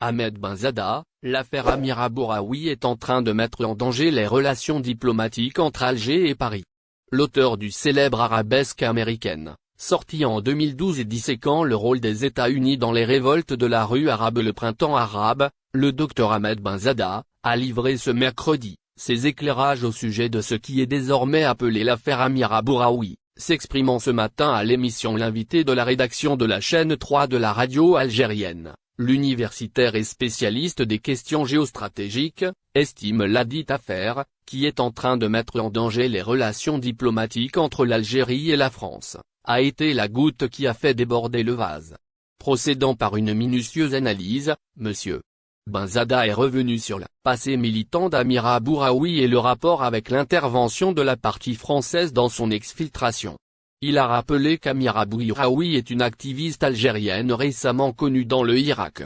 Ahmed Benzada, l'affaire Amira Bouraoui est en train de mettre en danger les relations diplomatiques entre Alger et Paris. L'auteur du célèbre Arabesque américaine, sorti en 2012 et disséquant le rôle des États-Unis dans les révoltes de la rue arabe le printemps arabe, le Dr Ahmed Benzada, a livré ce mercredi ses éclairages au sujet de ce qui est désormais appelé l'affaire Amira Bouraoui, s'exprimant ce matin à l'émission L'invité de la rédaction de la chaîne 3 de la radio algérienne. L'universitaire et spécialiste des questions géostratégiques, estime ladite affaire, qui est en train de mettre en danger les relations diplomatiques entre l'Algérie et la France, a été la goutte qui a fait déborder le vase. Procédant par une minutieuse analyse, M. Benzada est revenu sur le passé militant d'Amira Bouraoui et le rapport avec l'intervention de la partie française dans son exfiltration. Il a rappelé qu'Amira Bouraoui est une activiste algérienne récemment connue dans le Irak.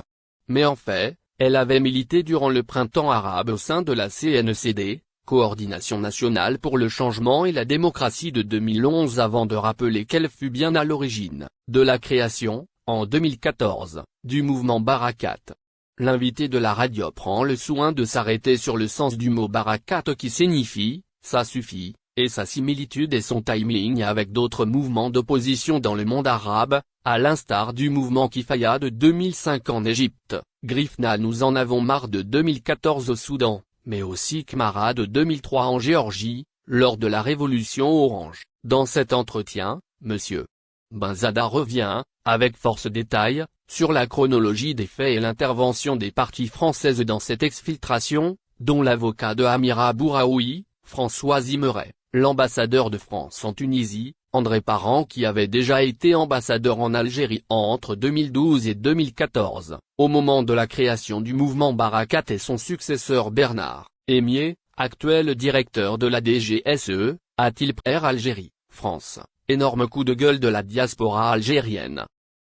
Mais en fait, elle avait milité durant le printemps arabe au sein de la CNCD, Coordination nationale pour le changement et la démocratie de 2011 avant de rappeler qu'elle fut bien à l'origine de la création, en 2014, du mouvement Barakat. L'invité de la radio prend le soin de s'arrêter sur le sens du mot Barakat qui signifie « ça suffit », et sa similitude et son timing avec d'autres mouvements d'opposition dans le monde arabe, à l'instar du mouvement Kifaya de 2005 en Égypte, Grifna nous en avons marre de 2014 au Soudan, mais aussi Khmara de 2003 en Géorgie, lors de la révolution orange. Dans cet entretien, M. Benzada revient, avec force détail, sur la chronologie des faits et l'intervention des parties françaises dans cette exfiltration, dont l'avocat de Amira Bouraoui, François Zimeret, l'ambassadeur de France en Tunisie, André Parent qui avait déjà été ambassadeur en Algérie entre 2012 et 2014, au moment de la création du mouvement Barakat et son successeur Bernard Émier, actuel directeur de la DGSE, a-t-il Air Algérie, France, énorme coup de gueule de la diaspora algérienne.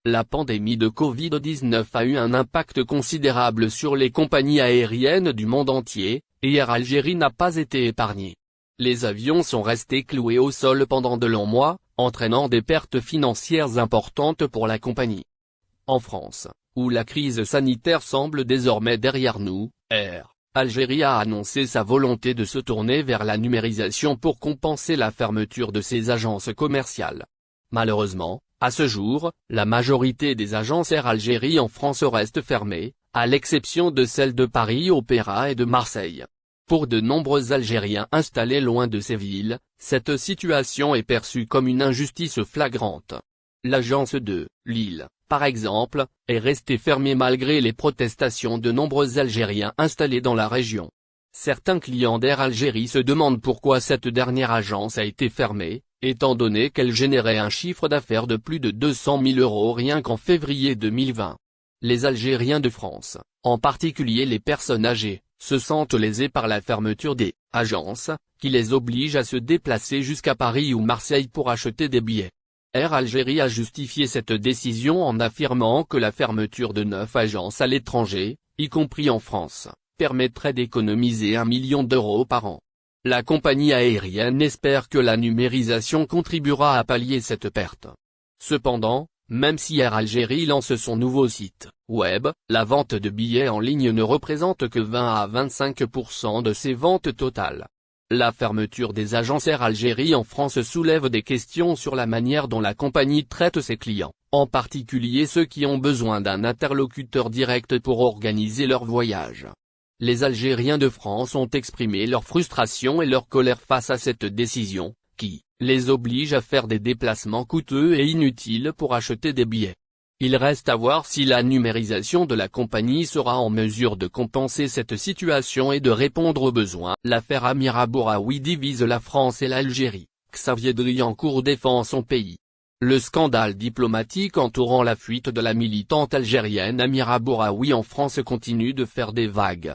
La pandémie de Covid-19 a eu un impact considérable sur les compagnies aériennes du monde entier, et Air Algérie n'a pas été épargnée. Les avions sont restés cloués au sol pendant de longs mois, entraînant des pertes financières importantes pour la compagnie. En France, où la crise sanitaire semble désormais derrière nous, Air Algérie a annoncé sa volonté de se tourner vers la numérisation pour compenser la fermeture de ses agences commerciales. Malheureusement, à ce jour, la majorité des agences Air Algérie en France restent fermées, à l'exception de celles de Paris Opéra et de Marseille. Pour de nombreux Algériens installés loin de ces villes, cette situation est perçue comme une injustice flagrante. L'agence de Lille, par exemple, est restée fermée malgré les protestations de nombreux Algériens installés dans la région. Certains clients d'Air Algérie se demandent pourquoi cette dernière agence a été fermée, étant donné qu'elle générait un chiffre d'affaires de plus de 200 000 € rien qu'en février 2020. Les Algériens de France, en particulier les personnes âgées, se sentent lésés par la fermeture des agences, qui les oblige à se déplacer jusqu'à Paris ou Marseille pour acheter des billets. Air Algérie a justifié cette décision en affirmant que la fermeture de 9 agences à l'étranger, y compris en France, permettrait d'économiser 1 million d'euros par an. La compagnie aérienne espère que la numérisation contribuera à pallier cette perte. Cependant, même si Air Algérie lance son nouveau site web, la vente de billets en ligne ne représente que 20 à 25% de ses ventes totales. La fermeture des agences Air Algérie en France soulève des questions sur la manière dont la compagnie traite ses clients, en particulier ceux qui ont besoin d'un interlocuteur direct pour organiser leur voyage. Les Algériens de France ont exprimé leur frustration et leur colère face à cette décision, qui les oblige à faire des déplacements coûteux et inutiles pour acheter des billets. Il reste à voir si la numérisation de la compagnie sera en mesure de compenser cette situation et de répondre aux besoins. L'affaire Amira Bouraoui divise la France et l'Algérie. Xavier Driancourt défend son pays. Le scandale diplomatique entourant la fuite de la militante algérienne Amira Bouraoui en France continue de faire des vagues.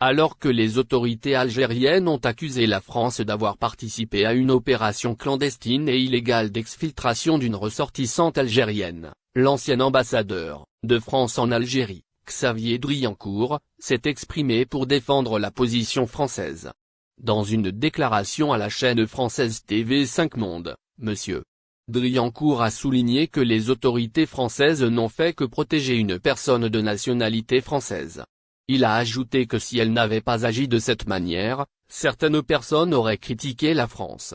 Alors que les autorités algériennes ont accusé la France d'avoir participé à une opération clandestine et illégale d'exfiltration d'une ressortissante algérienne, l'ancien ambassadeur de France en Algérie, Xavier Driancourt, s'est exprimé pour défendre la position française. Dans une déclaration à la chaîne française TV5 Monde, M. Driancourt a souligné que les autorités françaises n'ont fait que protéger une personne de nationalité française. Il a ajouté que si elle n'avait pas agi de cette manière, certaines personnes auraient critiqué la France.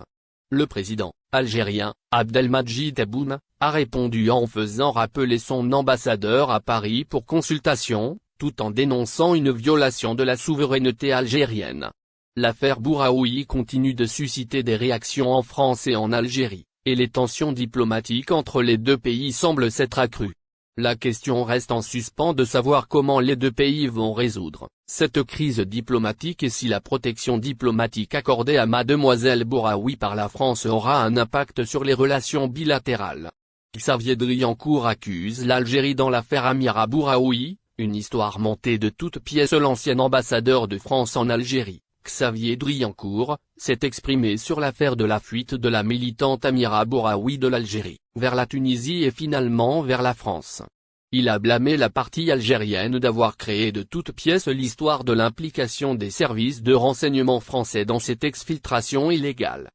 Le président algérien, Abdelmadjid Tebboune, a répondu en faisant rappeler son ambassadeur à Paris pour consultation, tout en dénonçant une violation de la souveraineté algérienne. L'affaire Bouraoui continue de susciter des réactions en France et en Algérie, et les tensions diplomatiques entre les deux pays semblent s'être accrues. La question reste en suspens de savoir comment les deux pays vont résoudre cette crise diplomatique et si la protection diplomatique accordée à Mademoiselle Bouraoui par la France aura un impact sur les relations bilatérales. Xavier Driancourt accuse l'Algérie dans l'affaire Amira Bouraoui, une histoire montée de toutes pièces. L'ancien ambassadeur de France en Algérie, Xavier Driancourt, s'est exprimé sur l'affaire de la fuite de la militante Amira Bouraoui de l'Algérie, vers la Tunisie et finalement vers la France. Il a blâmé la partie algérienne d'avoir créé de toutes pièces l'histoire de l'implication des services de renseignement français dans cette exfiltration illégale.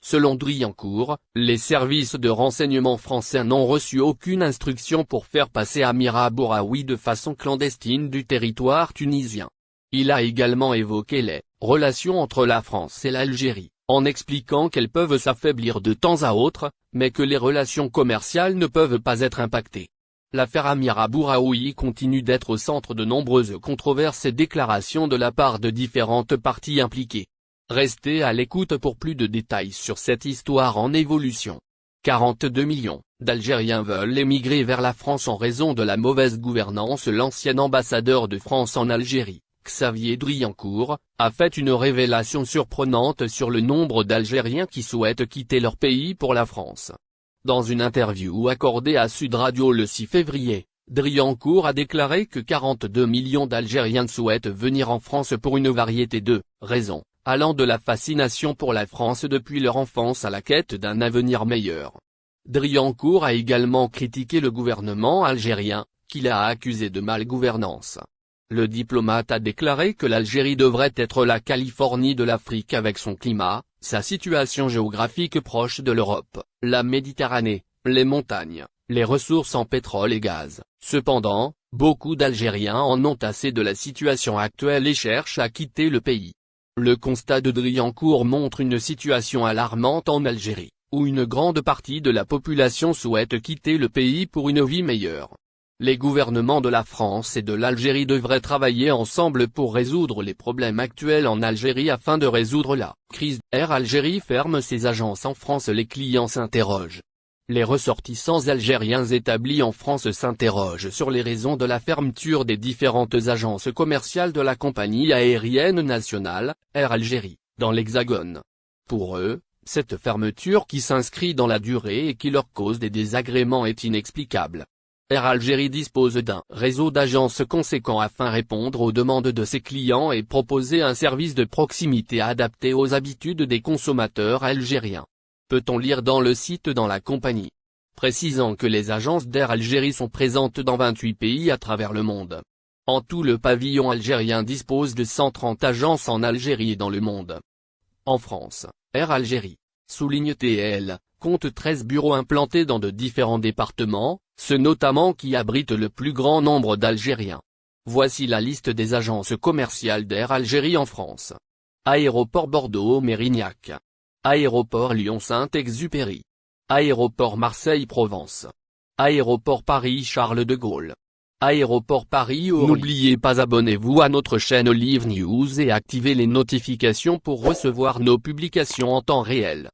Selon Driancourt, les services de renseignement français n'ont reçu aucune instruction pour faire passer Amira Bouraoui de façon clandestine du territoire tunisien. Il a également évoqué les relations entre la France et l'Algérie, en expliquant qu'elles peuvent s'affaiblir de temps à autre, mais que les relations commerciales ne peuvent pas être impactées. L'affaire Amira Bouraoui continue d'être au centre de nombreuses controverses et déclarations de la part de différentes parties impliquées. Restez à l'écoute pour plus de détails sur cette histoire en évolution. 42 millions d'Algériens veulent émigrer vers la France en raison de la mauvaise gouvernance. L'ancien ambassadeur de France en Algérie, Xavier Driancourt, a fait une révélation surprenante sur le nombre d'Algériens qui souhaitent quitter leur pays pour la France. Dans une interview accordée à Sud Radio le 6 février, Driancourt a déclaré que 42 millions d'Algériens souhaitent venir en France pour une variété de raisons, allant de la fascination pour la France depuis leur enfance à la quête d'un avenir meilleur. Driancourt a également critiqué le gouvernement algérien, qu'il a accusé de malgouvernance. Le diplomate a déclaré que l'Algérie devrait être la Californie de l'Afrique avec son climat, sa situation géographique proche de l'Europe, la Méditerranée, les montagnes, les ressources en pétrole et gaz. Cependant, beaucoup d'Algériens en ont assez de la situation actuelle et cherchent à quitter le pays. Le constat de Driancourt montre une situation alarmante en Algérie, où une grande partie de la population souhaite quitter le pays pour une vie meilleure. Les gouvernements de la France et de l'Algérie devraient travailler ensemble pour résoudre les problèmes actuels en Algérie afin de résoudre la crise. Air Algérie ferme ses agences en France. Les clients s'interrogent. Les ressortissants algériens établis en France s'interrogent sur les raisons de la fermeture des différentes agences commerciales de la compagnie aérienne nationale, Air Algérie, dans l'Hexagone. Pour eux, cette fermeture qui s'inscrit dans la durée et qui leur cause des désagréments est inexplicable. Air Algérie dispose d'un réseau d'agences conséquent afin de répondre aux demandes de ses clients et proposer un service de proximité adapté aux habitudes des consommateurs algériens. Peut-on lire dans le site dans la compagnie, précisant que les agences d'Air Algérie sont présentes dans 28 pays à travers le monde. En tout, le pavillon algérien dispose de 130 agences en Algérie et dans le monde. En France, Air Algérie, souligne TL, compte 13 bureaux implantés dans de différents départements, ceux notamment qui abritent le plus grand nombre d'Algériens. Voici la liste des agences commerciales d'Air Algérie en France. Aéroport Bordeaux-Mérignac. Aéroport Lyon-Saint-Exupéry. Aéroport Marseille-Provence. Aéroport Paris-Charles de Gaulle. Aéroport Paris-Orly. N'oubliez pas, abonnez-vous à notre chaîne Olive News et activez les notifications pour recevoir nos publications en temps réel.